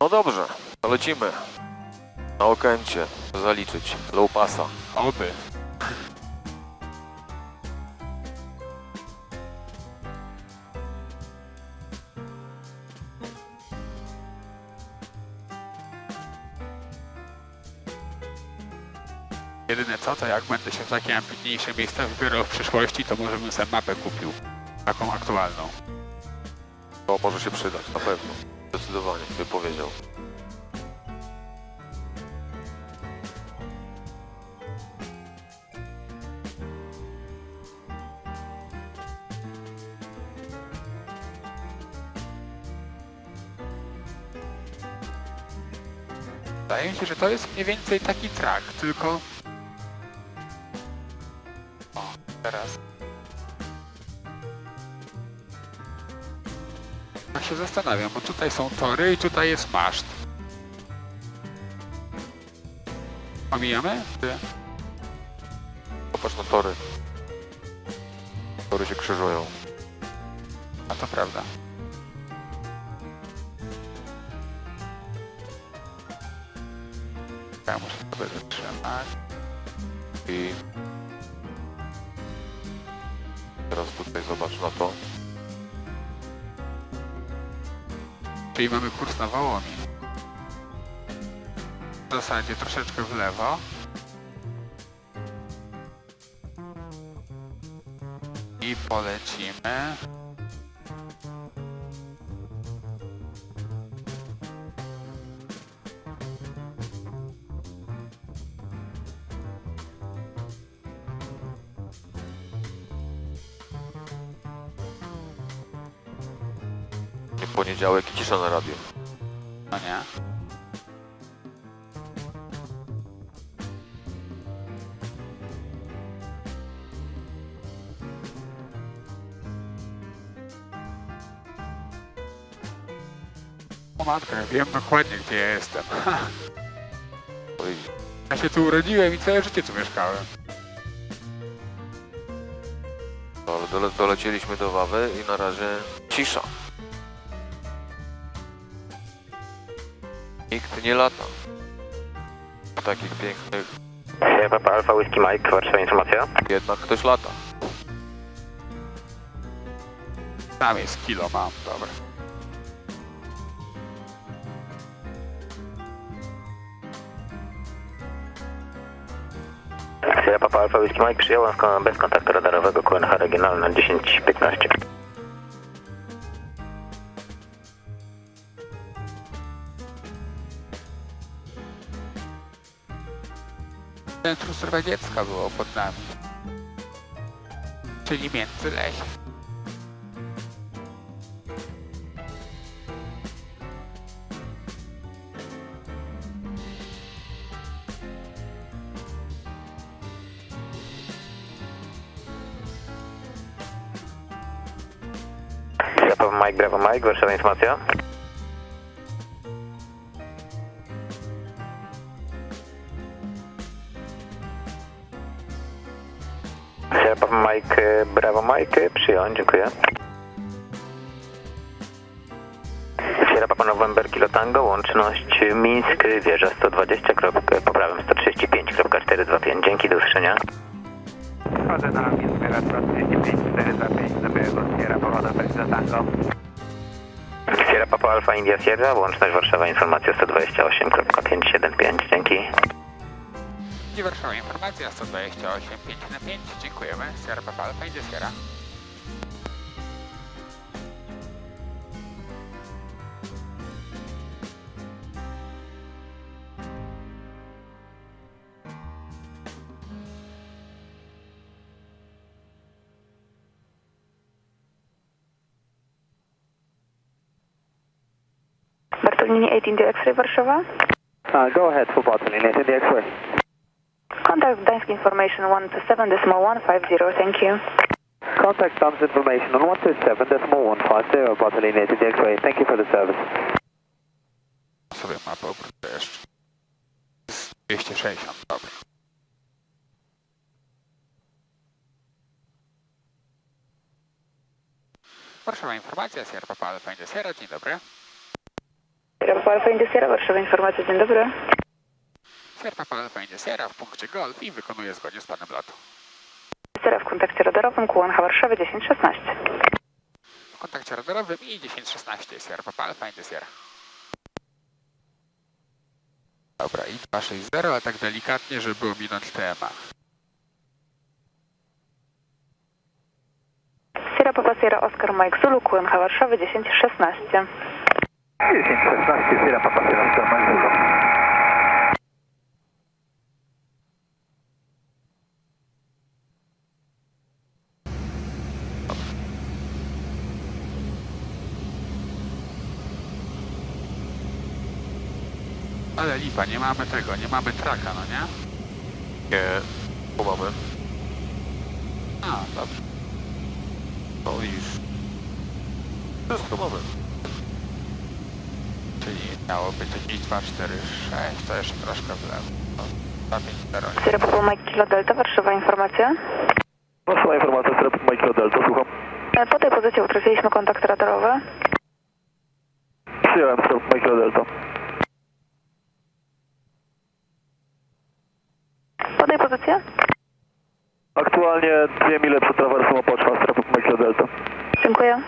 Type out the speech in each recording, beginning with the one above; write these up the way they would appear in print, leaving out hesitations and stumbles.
No dobrze, to lecimy. Na okręcie zaliczyć low passa. Oby. Jedyne co, to jak będę się w takie ambitniejsze miejsca wybierał w przyszłości, to może bym sobie mapę kupił. Taką aktualną. To może się przydać, na pewno. Zdecydowanie, by powiedział. Wydaje mi się, że to jest mniej więcej taki track, tylko... O, teraz... Ja się zastanawiam, bo tutaj są tory i tutaj jest maszt. Omijamy? Popatrz na tory. Tory się krzyżują. A to prawda. Ja muszę sobie zatrzymać. I teraz tutaj zobacz na to. Czyli mamy kurs na Wołomin. W zasadzie troszeczkę w lewo. I polecimy. Poniedziałek i cisza na radio. No nie. O matko, ja wiem dokładnie, gdzie ja jestem. Oj, Ja się tu urodziłem i całe życie tu mieszkałem. ale dolecieliśmy do Wawy i na razie cisza. Nikt nie lata. W takich pięknych... Papa Alfa Whisky Mike, Warszawa informacja. Jednak ktoś lata. Tam jest kilo mam, dobra. Sierra Papa Alfa Whisky Mike, przyjąłem bez kontaktu radarowego QNH regionalna 10-15. Centrum Radziecka było pod nami. Czyli Międzylesie. Sierra Papa Mike, Bravo Mike, Warszawa informacja. Sierra Papa Mike, Bravo Mike, przyjąłem, dziękuję. Sierra Papa November Kilo Tango, łączność Mińsk, wieża 120, poprawem 135.425, dzięki, do usłyszenia. Wchodzę na Minsk, Sierra 135.425 do biegu Sierra Papa November Kilo Tango. Sierra Papa Alfa India Sierra, łączność Warszawa informacja 128.575, dzięki. I Warszawa informacja 128.5/5. Dziękujemy. Sierra Papa Alfa India Sierra. Bartolini 8 India X-ray Warszawa. Go ahead for Bartolini, in the X-ray. Contact Gdańsk information 127.150, thank you. Contact Tom's information on 127.150, Bartolini, in the X-ray. Thank you for the service. Sobie mapę obrócę jeszcze. 260, dobra. Warszawa informacja, Sierra Papa Alfa India Sierra, dzień dobry. Sierra Papa Alpha India Sierra Warszawa, informacja, dzień dobry. Sierra Papa Alpha India Sierra w punkcie Golf i wykonuje zgodnie z planem lotu. Sierra w kontakcie radarowym, QNH Warszawa 1016. W kontakcie radarowym i 1016 Sierra Papa Alpha India Sierra. Dobra, i 260, ale tak delikatnie, żeby ominąć TMA. Sierra Papa Sierra Oscar Mike Zulu, QNH Warszawa 1016. 1016, Sierra Papa Sierra Oscar Mike Zulu. Ale lipa, nie mamy tego, nie mamy traka, no nie? Nie, tu mamy. A, dobrze. No widzisz. Wszystko mamy. Czyli miało być jakieś 2, 4, 6, to jeszcze troszkę w lewo. No, 2, 5, 0. Sierra Papa Mike Kilo Delta, Warszawa, informacja. Warszawa informacja, Sierra Papa Mike Kilo Delta, słucham. Po tej pozycji utraciliśmy kontakt radarowy. Przyjąłem Sierra Papa Mike Kilo Delta. Podaj pozycję. Aktualnie 2 mile przed trawersą Opoczwa, Sierra Papa Mike Kilo Delta. Dziękuję.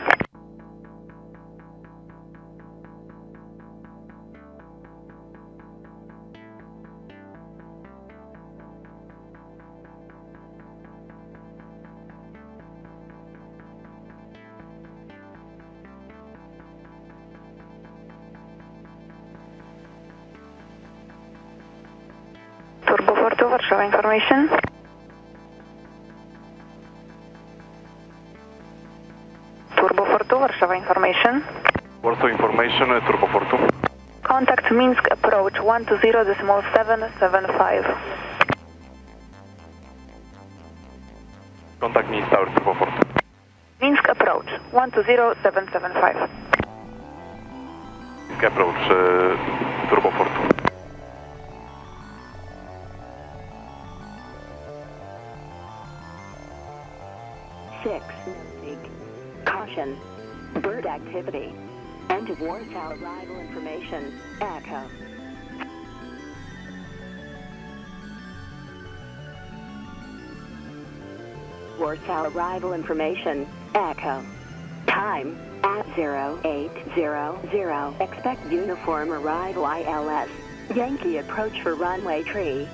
Turboportu, Warszawa, information. Turboportu, Warszawa, information. Warsaw Information, Turboportu. Contact Minsk approach 120.775. Kontakt Minsk Tower, Turboportu. Minsk approach 120.775. Minsk Approach, Turboportu. Caution. Bird activity. End of Warsaw arrival information. Echo. Warsaw arrival information. Echo. Time at 0800. Expect uniform arrival ILS. Yankee approach for runway tree.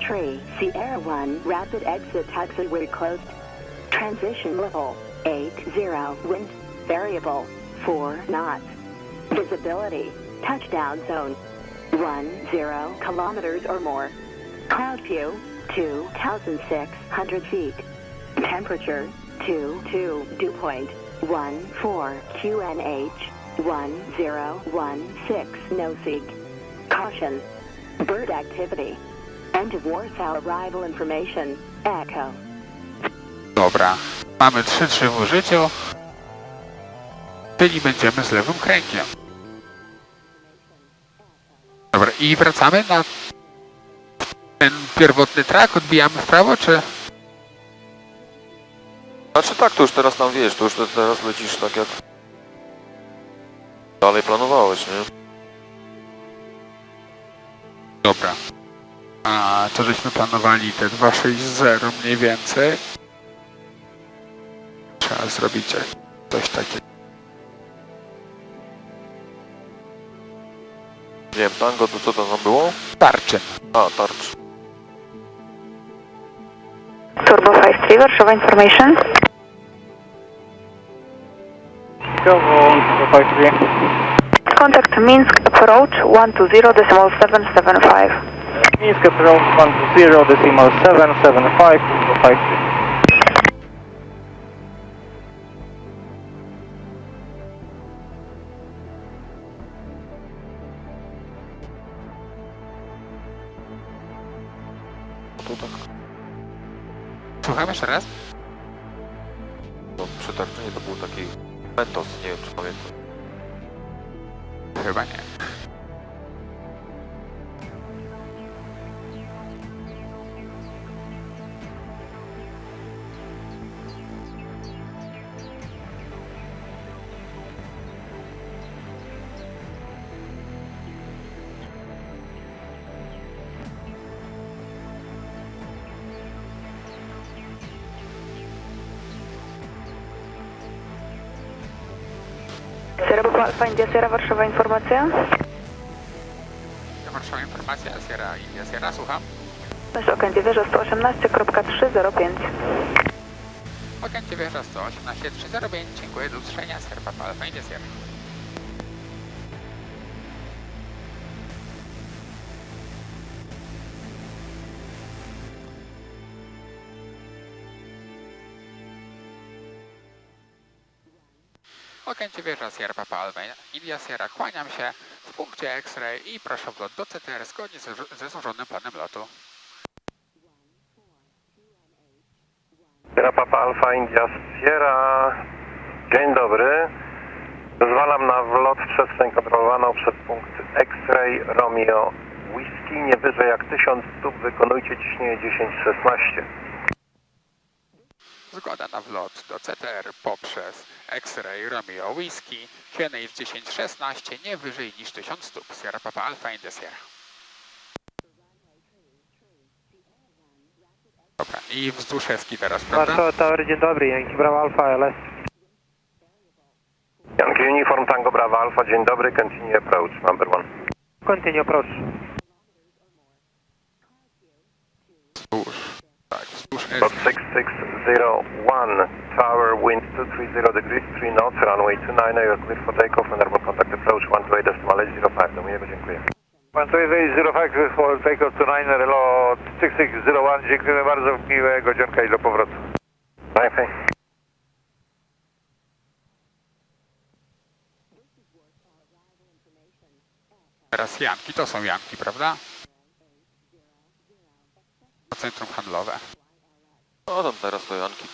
Sierra 1 rapid exit taxiway closed. Transition level 80. Wind variable 4 knots. Visibility touchdown zone 10 kilometers or more. Cloud view 2,600 feet. Temperature 22 dew point 14 QNH 1016 no seek. Caution. Bird activity. End of Warsaw arrival information. Echo. Dobra, mamy 3 w użyciu, czyli będziemy z lewym kręgiem. Dobra, i wracamy na ten pierwotny trak, odbijamy w prawo, czy... Znaczy tak, to już teraz tam wiesz, to już teraz lecisz tak jak dalej planowałeś, nie? Dobra. A to żeśmy planowali te 260 mniej więcej. Trzeba zrobić coś takiego. Nie wiem, tango to co to tam było? Tarczy. A, tarcz. Turbo 53, Warszawa, information. Contact Minsk approach 120.775. Minsk approach 120.775, Turbo 53. To tak. Słucham jeszcze raz? No, przetarczenie to był taki Mentos, nie wiem czy pamiętam. Chyba nie. Sierra Papa Alfa India Sierra Warszawa, informacja. Warszawa informacja, Sierra India Sierra, słucham. Nasz Okęcie wieża 118.305. Okęcie wieża 118.305, dziękuję, do usłyszenia, Sierra Papa Alfa India Sierra. Okęcie wieża Sierra Papa Alfa India Sierra, kłaniam się w punkcie X-ray i proszę o wlot do CTR zgodnie ze złożonym planem lotu. Sierra Papa Alfa India Sierra, dzień dobry. Zezwalam na wlot w przestrzeń kontrolowaną przez punkt X-ray Romeo Whisky. Nie wyżej jak 1000 stóp, wykonujcie ciśnienie 10-16. Zgoda na wlot do CTR poprzez X-ray Romeo Whisky, QNH 1016, nie wyżej niż 1000 stóp, Sierra Papa Alfa India Sierra. Dobra, i wzdłuż Eski teraz, prawda? Warszawa Tower, dzień dobry, Yankee Bravo Alpha LS. Yankee Uniform Tango Bravo Alpha, dzień dobry, continue approach, number 1. Continue approach. Wzdłuż, tak, wzdłuż Dot Eski. 6601, tower, wind 230 degrees, 3 knots, runway 29, you're clear for takeoff, and airborne contact approach 128.05, do miłego, dziękuję. 12805 for takeoff to 9, lot 6601, dziękujemy bardzo, miłego dzionka i do powrotu. Bye. Teraz Janki, to są Janki, prawda? Centrum handlowe. No tam teraz to Janki.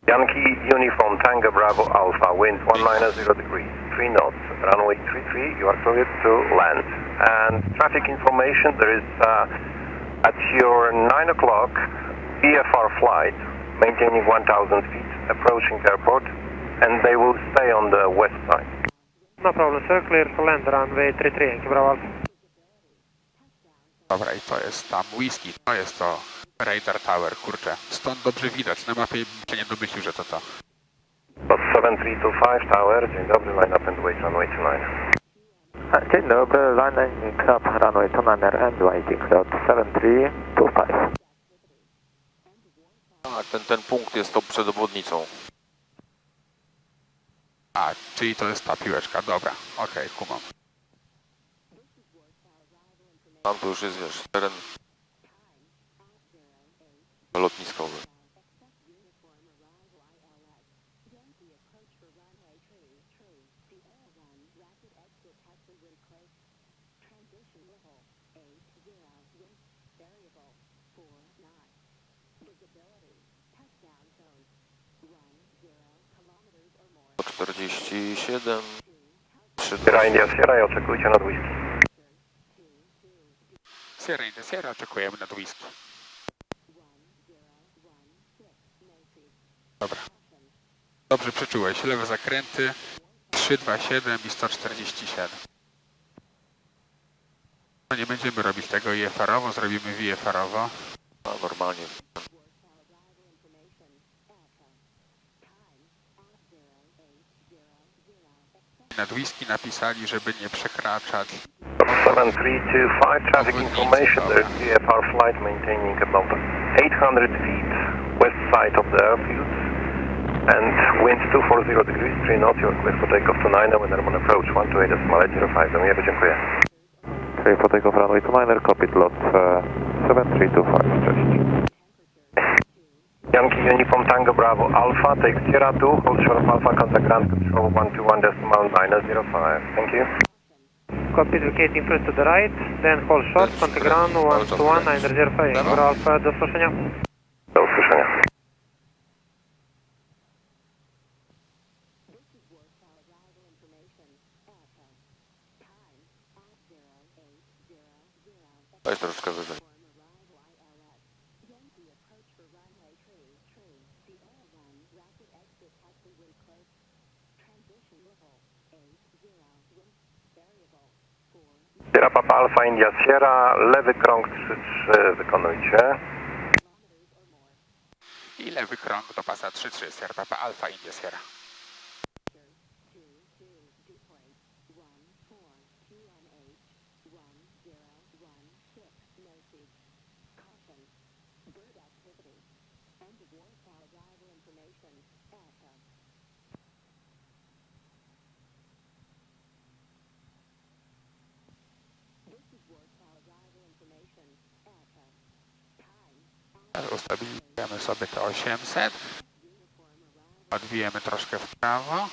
Yankee Uniform Tango Bravo Alpha, wind 190 degrees, 3 knots, runway 33, you are cleared to land. And traffic information, there is at your 9 o'clock VFR flight, maintaining 1000 feet, approaching airport, and they will stay on the west side. No problem, sir, clear to land, runway 33, Yankee Bravo Alpha. Dobra, i to jest tam Whisky, to jest to Radar Tower, kurczę. Stąd dobrze widać, na mapie się nie domyślił, że to to. Dot 7325 tower, dzień dobry, line up and wait, runway 29. Dzień dobry, line up, runway 29 and waiting, lot 7325. Tak, ten punkt jest to przed obwodnicą. A, czyli to jest ta piłeczka, dobra, okej, kumam. Tam to już jest, wiesz, teren lotniskowy. To 47, 3 Sierra India Sierra i oczekujcie nad whisky. Sierra India Sierra, oczekujemy na Whisky. Dobra. Dobrze przeczułeś, lewe zakręty, 327 i 147. No nie będziemy robić tego IFR-owo, zrobimy VFR-owo. a normalnie. Nad Whisky napisali, żeby nie przekraczać 7325, traffic information, there's VFR flight maintaining about 800 feet west side of the airfield and wind 240 degrees, 3 knots, you're clear for takeoff to 9 and airborne approach 128.05, do miłego, dziękuję. Clear for takeoff, runway 29, copied lot 7325, cześć. Yankee Uniform Tango Bravo Alpha, take Sierra 2, hold short of Alpha, contact ground control 121.905, thank you. Copy, indicating first to the right, then hold short, contact ground, 121, 905, Euro Alpha, do usłyszenia. Do usłyszenia. Weź troszeczkę wyżej. Sierra Papa Alpha India Sierra, lewy krąg 3-3 wykonujcie. I lewy krąg do pasa 3-3, Sierra Papa Alpha India Sierra. Ustabilujemy sobie to 800. Odbijemy troszkę w prawo.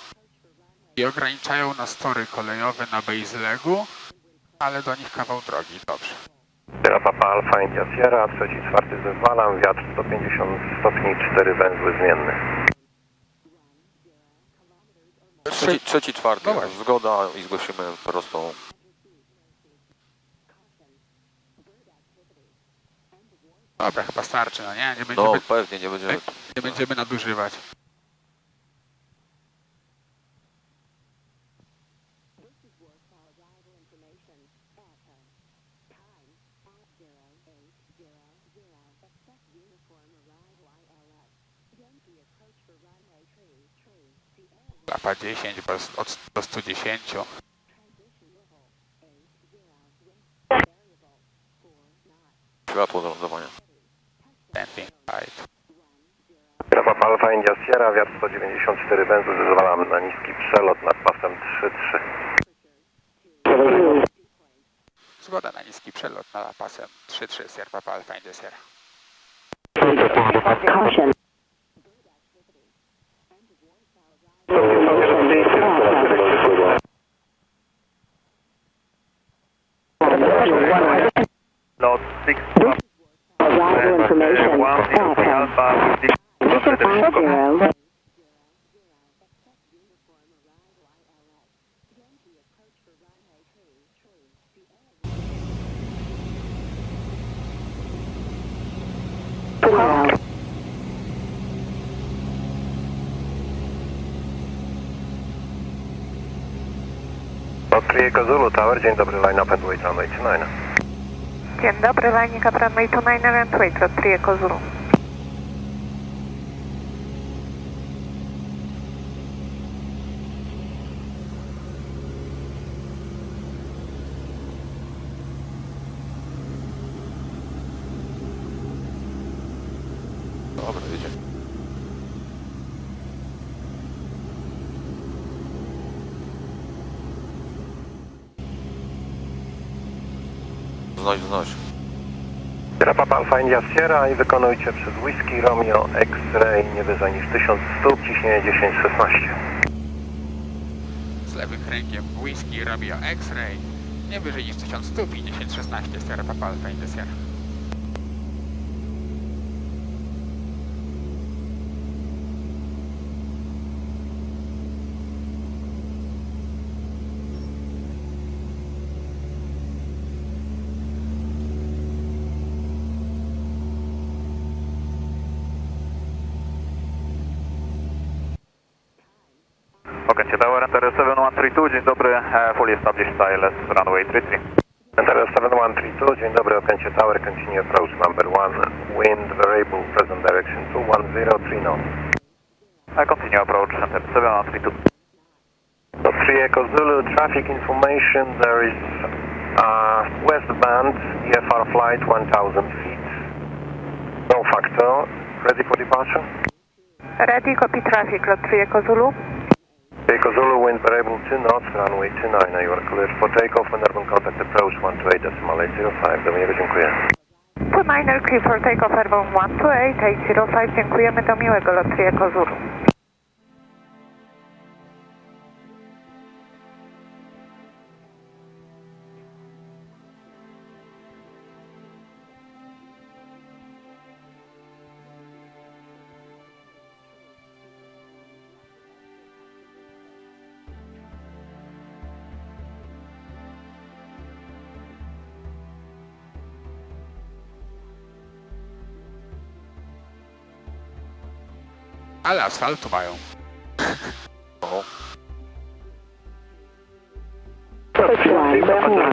I ograniczają nas tory kolejowe na base legu, ale do nich kawał drogi, dobrze. Sierra Papa Alpha India Sierra, 3-4 zezwalam, wiatr 150 stopni, 4 węzły zmienne. Trzeci, czwarty. No właśnie. Zgoda i zgłosimy prostą. Dobra, chyba starczy, no nie? Nie będziemy, No pewnie, nie będziemy... nie będziemy nadużywać. Lapa 10 do 110. Światło do lądowania. Standing light. Sierra Papa Alpha India Sierra, wiatr 194 węzły, zezwalam na niski przelot nad pasem 3-3. Zgoda na niski przelot nad pasem 3-3, Sierra Papa Alpha India Sierra. Caution. Lot 6, Arrival information. Alpha, Victor 50. Triego Zulu Tower, dzień dobry, line up and wait runway 29. Dzień dobry, lining up runway 29 and wait, lot 3 Echo Zulu. Dobra, idzie. Znoś. Sierra Papa Alpha India Sierra i wykonujcie przez Whisky Romeo X-Ray nie wyżej niż 1000 stóp, ciśnienie 10-16. Z lewym kręgiem Whisky Romeo X-Ray. Nie wyżej niż 1000 stóp i 10-16, Sierra Papa Alpha India Sierra. Okancie Tower, Enter 7132, dzień dobry, fully established ILS, runway 33. Enter 7132, dzień dobry, Okancie Tower, continue approach number 1, wind variable, present direction 210, 3 knots. Continue approach, Enter 7132. So 3 Echo Zulu, traffic information, there is westbound, EFR flight 1000 feet, no factor, ready for departure? Ready, copy traffic, lot 3 Echo Zulu. Echo Zulu, wind variable 2 knots, runway 29, you are cleared for takeoff and urban contact approach 128.805, do miłego, dziękuję. 29 clear for takeoff, airborne 128.805, dziękujemy, do miłego, lot 3 Echo Zulu. Ale asfaltu mają. O, Coastline, Bravo.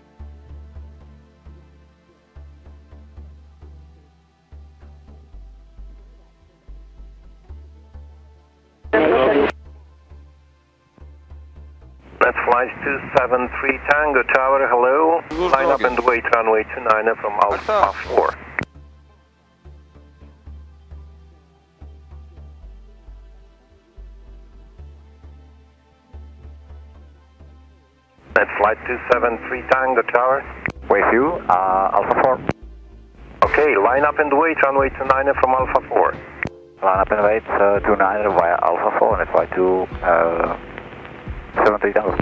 That's flight 273 Tango Tower, hello. Wzdłuż Line up drogi. and wait runway 29 from Alpha 4. That's flight 273 Tango Tower. With you, Alpha 4. Okay, line up and wait runway 29 from Alpha 4. Line up and wait, 29 via Alpha 4, and it's flight 273 Tango.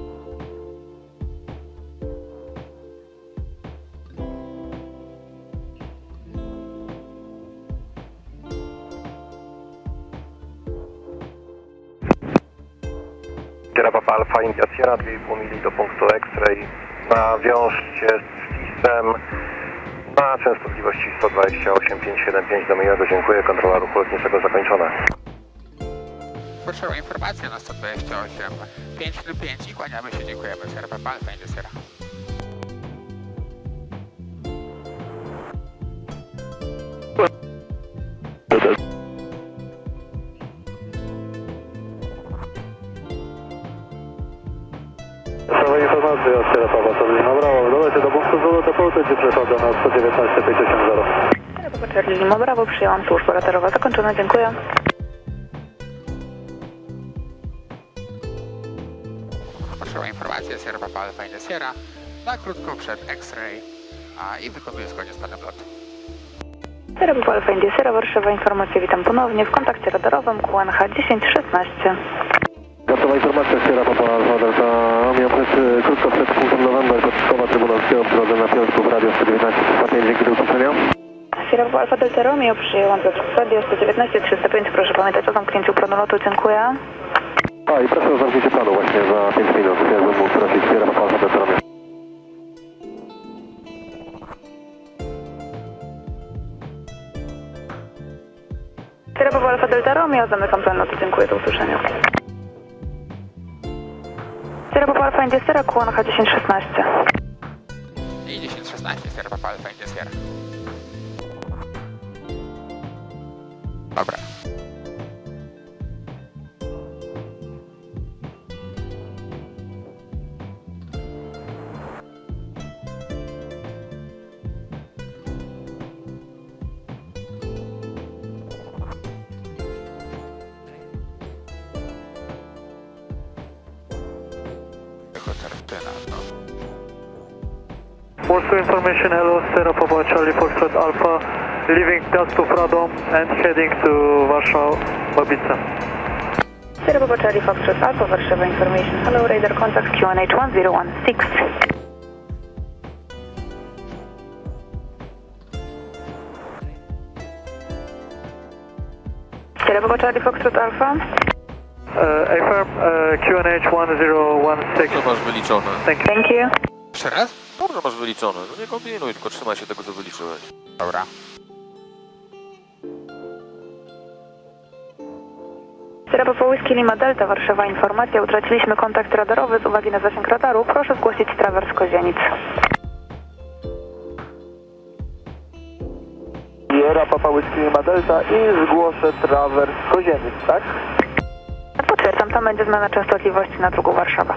Sierra Papa Alpha India Sierra 2,5 mili do punktu X-ray. Nawiążcie z FIS-em na częstotliwości 128,575 do miłego. Dziękuję. Kontrola ruchu lotniczego zakończona. Proszę o informację na 128,575 i kłaniamy się, dziękujemy. Sierra Papa Alpha India Sierra. Nowa informacja od Sierra Papa, to Lima Bravo. Dodajcie do punktu Zulu, to półtorej przechodzę na 119,580. Sierra Papa Charlie Lima Bravo, przyjęłam służba radarowa zakończona, dziękuję. Proszę o informację Sierra Papa Alpha India Sierra na krótko przed X-ray i wykonuję zgodnie z planem lotu. Sierra Papa Alpha India Sierra, Warszawa, informacje, witam ponownie w kontakcie radarowym QNH 1016. Gotowa informacja Sierra Papa Alpha Delta Romeo krótko przed punktem November, Piotrkowa Trybunalskiego, drodze na Piotrków, radio 119 305, dzięki do usłyszenia. Sierra Papa Alpha Delta Romeo, przyjęłam Piotrków Radio 119 305, proszę pamiętać o zamknięciu planu lotu, dziękuję. A i proszę o zamknięcie planu właśnie za 5 minut, jakbym mógł prosić Sierra Papa Alpha Delta Romeo. Sierra Papa Alpha Delta Romeo, zamykam plan lotu, dziękuję, do usłyszenia. Sierra Papa Alpha India Sierra, QNH 1016. I 1016 Sierra Papa Alpha India Sierra. Dobra. Also information, hello, Sierra Papa Charlie Foxtrot Alpha, leaving Piastów Radom and heading to Warsaw, Babice. Sierra Papa Charlie Foxtrot Alpha, Warszawa, information, hello, radar contact QNH 1016. Sierra Papa Charlie Foxtrot Alpha. Affirm, QNH 1016. to masz wyliczone. Thank you. Jeszcze raz? Dobrze masz wyliczone. No nie kombinuj, tylko trzymaj się tego, co wyliczyłeś. Dobra. Sierra Papa Whisky Lima Delta, Warszawa, informacja, utraciliśmy kontakt radarowy z uwagi na zasięg radaru, proszę zgłosić trawers Kozienic. Sierra Papa Whisky Lima Delta i zgłoszę trawers Kozienic, tak? Potwierdzam, tam będzie zmiana częstotliwości na drugą Warszawę.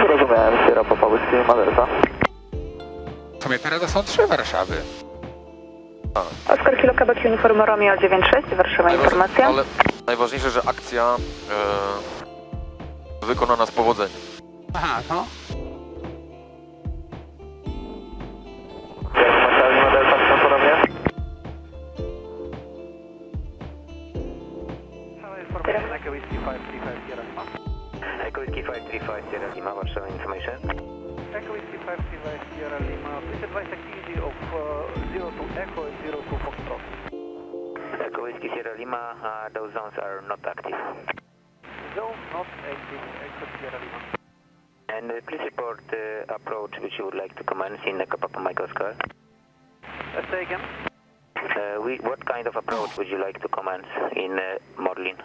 Zrozumiałem, Sierra Papa Whisky Lima Delta. W sumie teraz są 3 Warszawy. Oscar Kilo Quebec Uniform Romeo 96, Warszawa, informacja. Ale najważniejsze, że akcja wykonana z powodzeniem. Aha, no. Lima Delta, witam ponownie. Echo Whiskey 535 Sierra Lima. Echo Whiskey 535 Sierra Lima, Warszawa information. Echo Whiskey 535 Sierra Lima, please advise activity of 0 to Echo and 0 to Foxtrot. Echo Whiskey Sierra Lima, those zones are not active. Zone not active, Echo Sierra Lima. And please report approach which you would like to commence in Echo Papa Mike Oscar. Say again. What kind of approach would you like to commence in Morlin?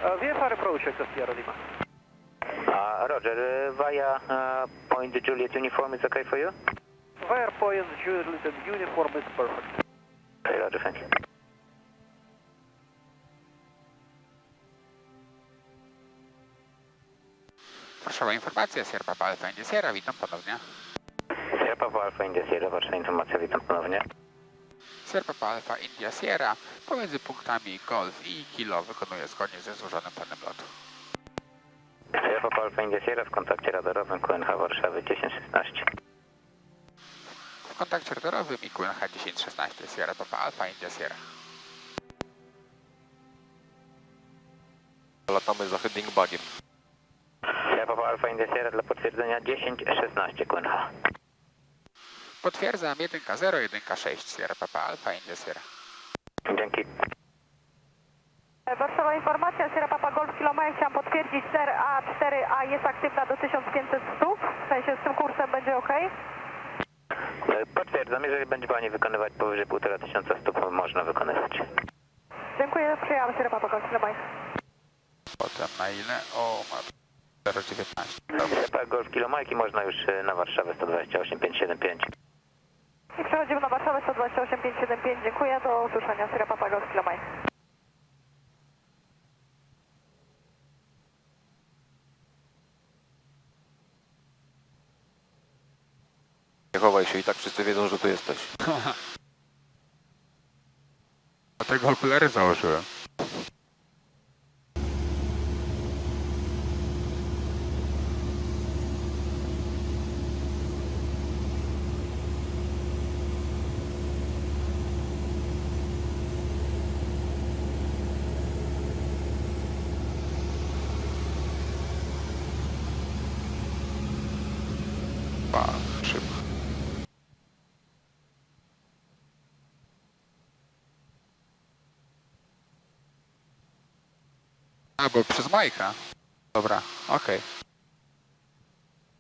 VFR approach to Sierra Lima. Roger, via Point Juliet uniform is okay for you? Via Point Juliet uniform is perfect. Okay, Roger, thank you. Warszawa informacja, Sierra Papa Alfa India Sierra, witam ponownie. Sierra Papa Alfa India Sierra, Warszawa informacja, witam ponownie. Sierra Papa Alfa India Sierra pomiędzy punktami Golf i Kilo wykonuje zgodnie ze złożonym planem lotu. Sierra Papa Alfa India Sierra w kontakcie radarowym QNH Warszawy 1016. W kontakcie radarowym i QNH 1016 Sierra Papa Alfa India Sierra. Latamy za heading bagiem. Sierra Papa Alfa India Sierra dla potwierdzenia 1016 QNH. Potwierdzam 1K0, 1K6 Sierra Papa Alfa India Sierra. Dzięki. Warszawa informacja, Sierra Papa Golf Kilo Mike, chciałam potwierdzić, A4A jest aktywna do 1500 stóp, w sensie z tym kursem będzie ok? Potwierdzam, jeżeli będzie Pani wykonywać powyżej 1500 stóp, można wykonywać. Dziękuję, przyjęłam Sierra Papa Golf Kilo Mike. Potem na ile? O, ma 019. Sierra Papa Golf Kilo Mike i można już na Warszawę 128575. I przechodzimy na Warszawę 128575, dziękuję, do usłyszenia, Sierra Papa Golf Kilo Mike. Nie chowaj się, i tak wszyscy wiedzą, że tu jesteś. Dlatego okulary założyłem. Szybko. A, bo przez Majka. Dobra, okej.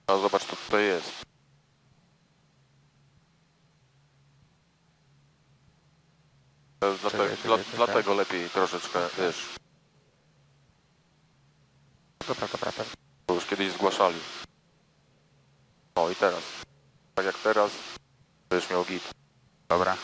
A zobacz, co tutaj jest. Dlatego lepiej troszeczkę, wiesz, Dobra, bo już kiedyś zgłaszali. O i teraz. Tak jak teraz, to już miał git. dobra.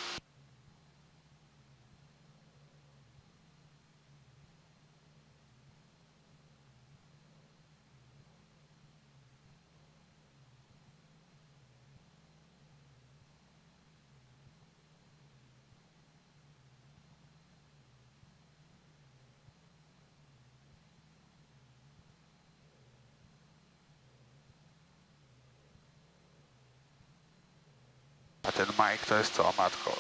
A ten Mike to jest co, matko?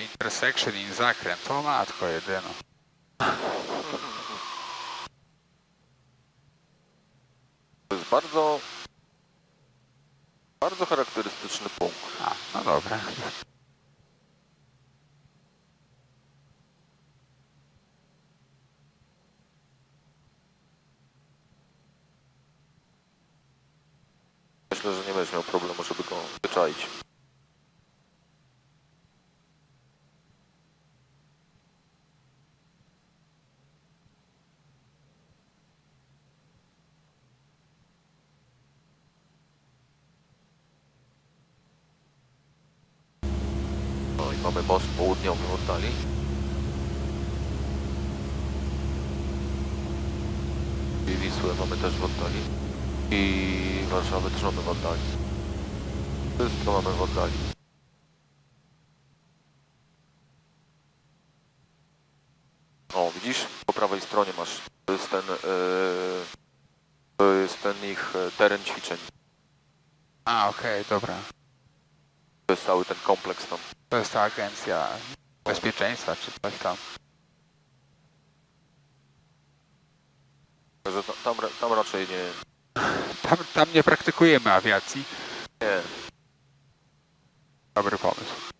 Intersection in zakręt, to matko jedyno. To jest bardzo charakterystyczny punkt. A, no dobra. Myślę, że nie będziesz miał problemu, żeby go wyczaić. No i mamy most południowy w oddali. I Wisłę mamy też w oddali. I Warszawę też mamy w oddali. Wszystko mamy w oddali. O, widzisz? Po prawej stronie masz. To jest ten ich teren ćwiczeń. A, okej, dobra. To jest cały ten kompleks tam. To jest ta agencja bezpieczeństwa, czy coś tam. Także tam raczej nie. Tam nie praktykujemy awiacji. Nie. Dobry pomysł.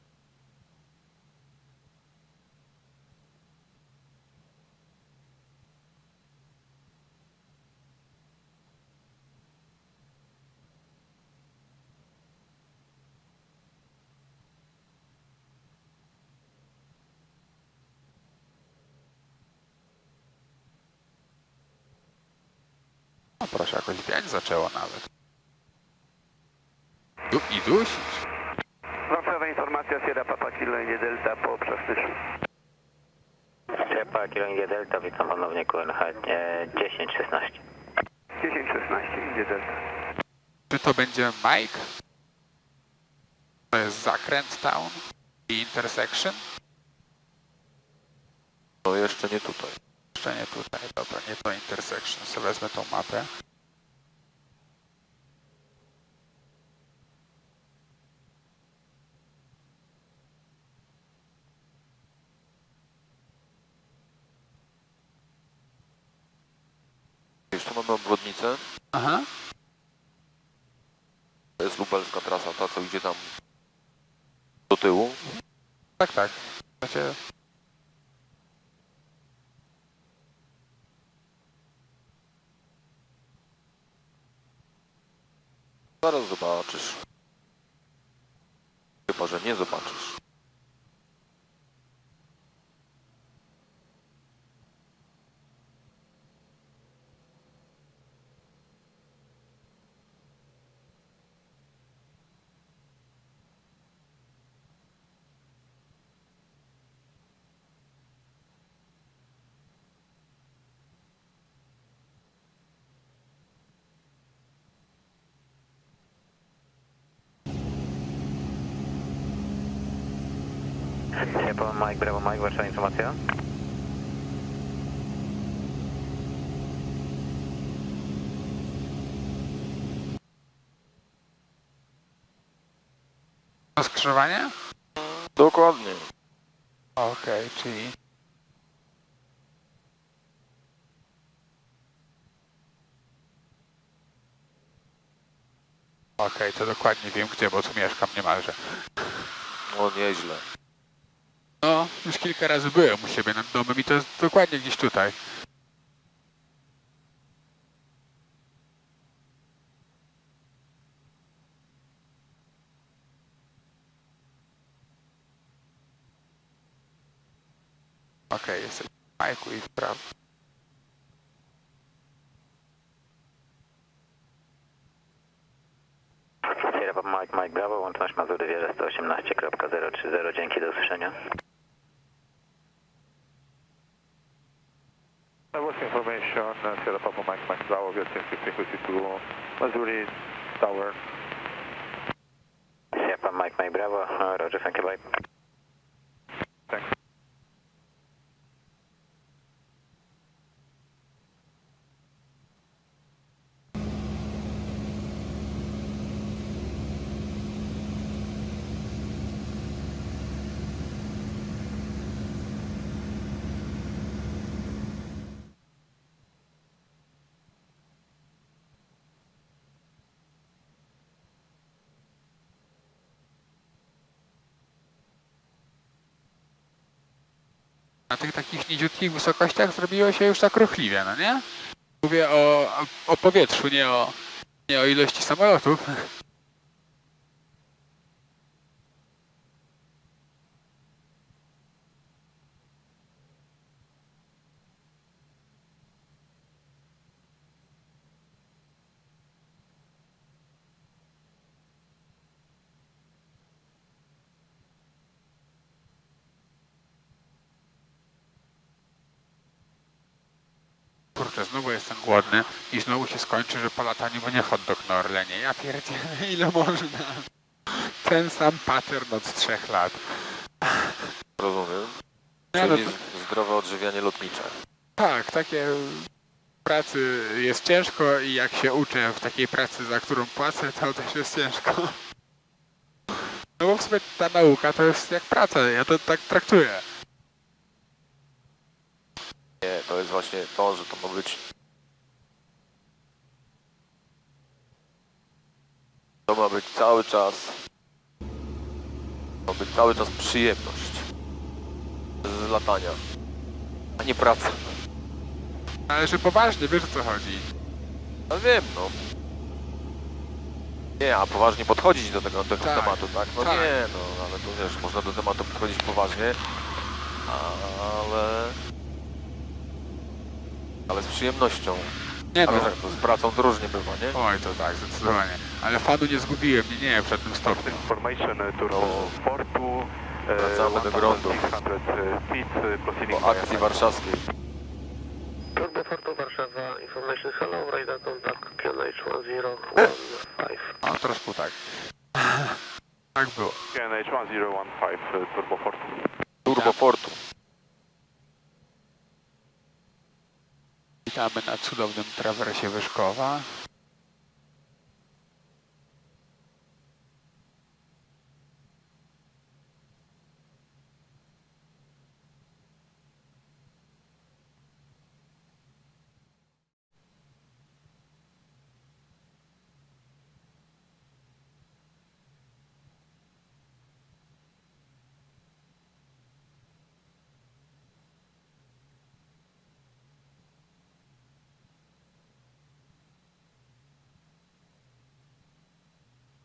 No proszę, jakoś wiać zaczęło nawet. I dusić. Warszawa, informacja Sierra Papa Kilo India Delta po przestyszu. Sierra Papa Kilo India Delta, witam ponownie QNH 1016. 10-16 India Delta. Czy to będzie Mike? To jest zakręt town i intersection? No jeszcze nie tutaj. Jeszcze nie tutaj, dobra, nie to intersection. Sobie wezmę tą mapę. Już tu mamy obwodnicę. Aha. To jest lubelska trasa, ta co idzie tam do tyłu. Tak, tak. Znaczy, Zaraz zobaczysz. Chyba, że nie zobaczysz. Sierra Papa Mike, Bravo Mike, Warszawa, informacja. to skrzyżowanie? Dokładnie. Okej, czyli... Okej, to dokładnie wiem gdzie, bo tu mieszkam niemalże. No nieźle. No, już kilka razy byłem u siebie nad domem i to jest dokładnie gdzieś tutaj. Okej, jesteś w Majku i w prawo. Sierra Papa Mike, Mike Bravo, łączność Mazury Wieża 118.030, dzięki, do usłyszenia. What's information, Sierra Papa Mike, Mike Bravo, we are changing frequency to Missouri Tower. Sierra Papa Mike, Mike Bravo, Roger, thank you, bye. Thanks. Na tych takich niziutkich wysokościach zrobiło się już tak ruchliwie, no nie? Mówię o powietrzu, nie o ilości samolotów. Kurczę, znowu jestem głodny i znowu się skończy, że po lataniu będzie hot dog na Orlenie. Ja pierdzielę, ile można. Ten sam pattern od 3 lat. Rozumiem. Nie, no Czyli zdrowe odżywianie lotnicze. tak, takie w pracy jest ciężko i jak się uczę w takiej pracy, za którą płacę, to też jest ciężko. No bo w sumie ta nauka to jest jak praca, ja to tak traktuję. Nie, to jest właśnie to, że to ma być... To ma być cały czas... Ma być cały czas przyjemność z latania, a nie praca. Ale że poważnie, wiesz o co chodzi. No wiem, no. Nie, a poważnie podchodzić do tego Tak, tematu, tak? No tak. nie, no, ale tu wiesz, można do tematu podchodzić poważnie, ale z przyjemnością. Nie A no, wiesz, jak to z pracą to różnie bywa, nie? oj to tak, zdecydowanie. Ale fanu nie zgubiłem, nie w żadnym stopniu. Information to Fortu. Wracamy do grądów. Po akcji warszawskiej. Turbo Fortu Warszawa, information hello, radar contact QNH1015. No troszkę tak. Tak było. QNH1015 Turbo Fortu. Turbo Fortu. Witamy na cudownym trawersie Wyszkowa.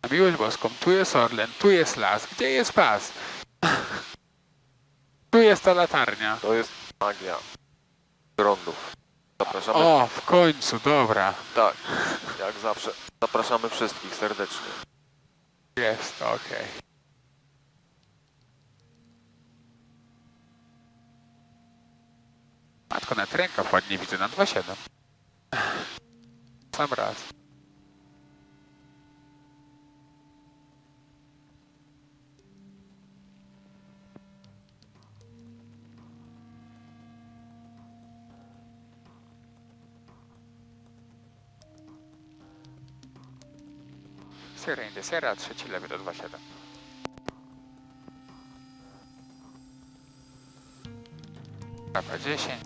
Na miłość boską, tu jest Orlen, tu jest las, gdzie jest pas? Tu jest ta latarnia. To jest magia grądów. Zapraszamy. O, w końcu, dobra. Tak, jak zawsze. Zapraszamy wszystkich serdecznie. Jest, okej. Matko, nawet rękaw ładnie widzę na 2,7. Sam raz. Sierra India Sierra, 3 lewy do 2,7. Prawa 10.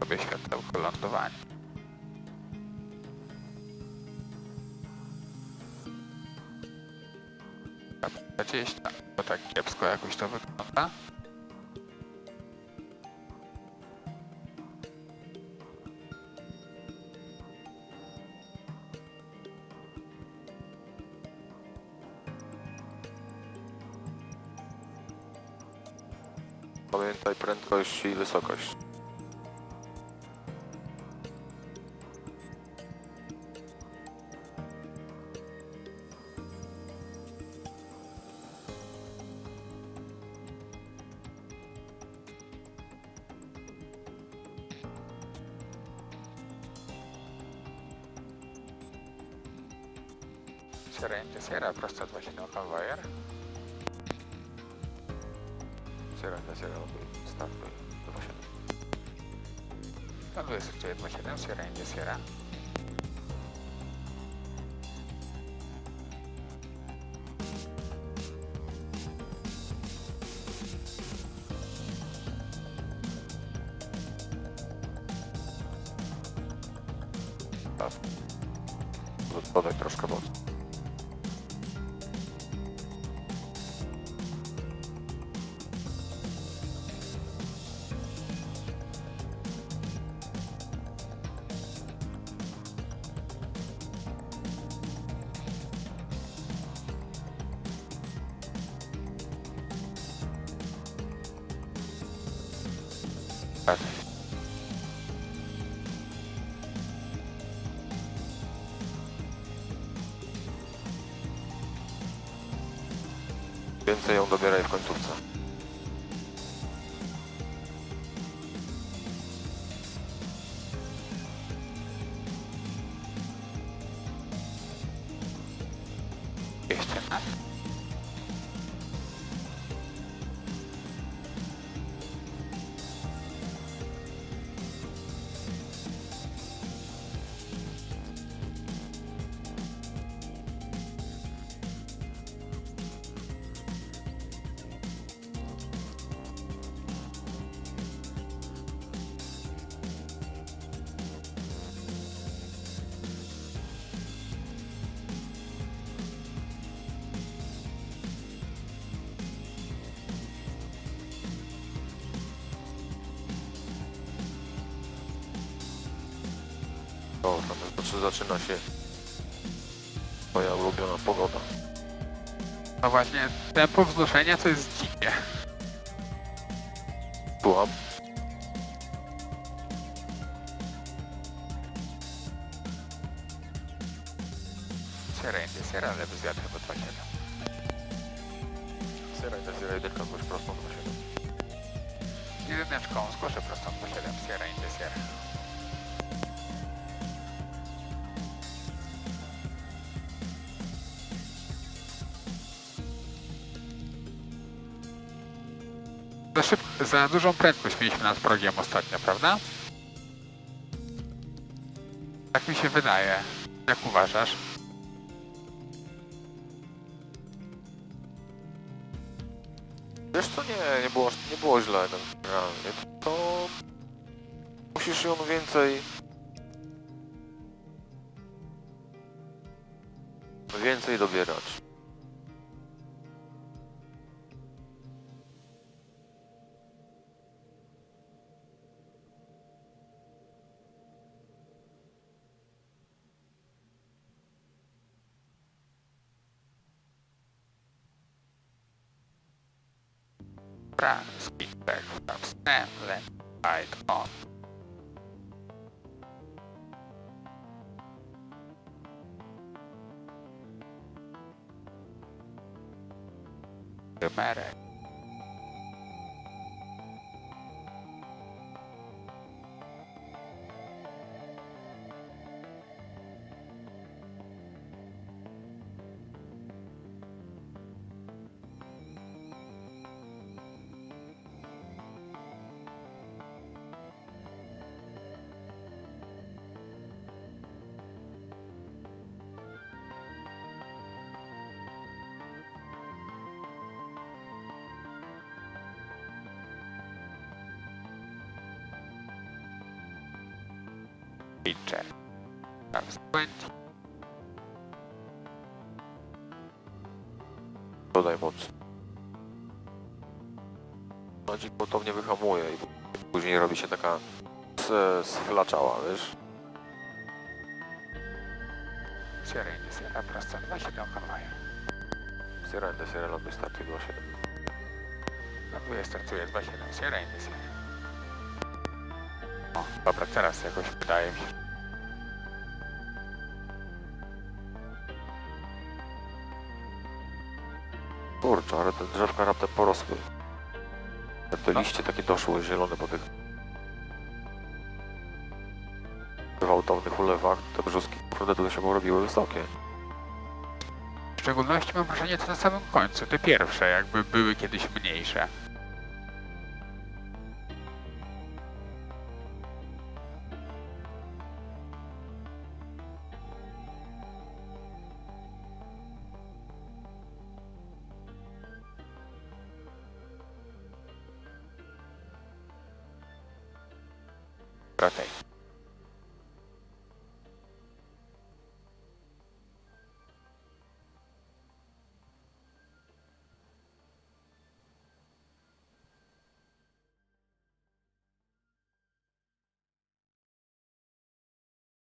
Sobie światełko lądowania. Prawa 20. To tak kiepsko jakoś to wygląda. Pamiętaj prędkość i wysokość. Sierra India Sierra, prosto 2,7 konwojer. Sierra, startuj. 2,7. Konwoj jest 2,7, Sierra India Sierra. Dodaj troszkę wody. Tak. Więcej ją dobieraj w końcówce. Jeszcze raz. O, tam znaczy zaczyna się moja ulubiona pogoda. No właśnie, tempo wznoszenia to jest dzikie. Słucham? Sierra India, Sierra, ale bez wiatru po 2,7. Sierra 1, kogoś prostą 2,7. Z jedyneczką, zgłoszę prostą 2,7, Sierra India, Sierra. Za dużą prędkość mieliśmy nad progiem ostatnio, prawda? Tak mi się wydaje. Jak uważasz? Wiesz co, nie było źle realnie, to musisz ją więcej dobierać. Speed back from stand, left, right, on. Dramatic. Speed check. Times 20. Dodaj moc. Madzik gwałtownie wyhamuje i później robi się taka sflaczała, wiesz? Sierra India, Sierra, prosto 2,7 konwoju. Sierra India, Sierra ląduje startuje 2,7. Ląduje, startuje 2,7, Sierra India, Sierra. O, dobra, teraz jakoś wydaje mi się. Kurczę, ale te drzewka raptem porosły. Jak te No. liście takie doszły zielone po tych gwałtownych ulewach, te brzuski naprawdę tutaj się robiły wysokie. W szczególności mam wrażenie to na samym końcu, te pierwsze jakby były kiedyś mniejsze. Rotate.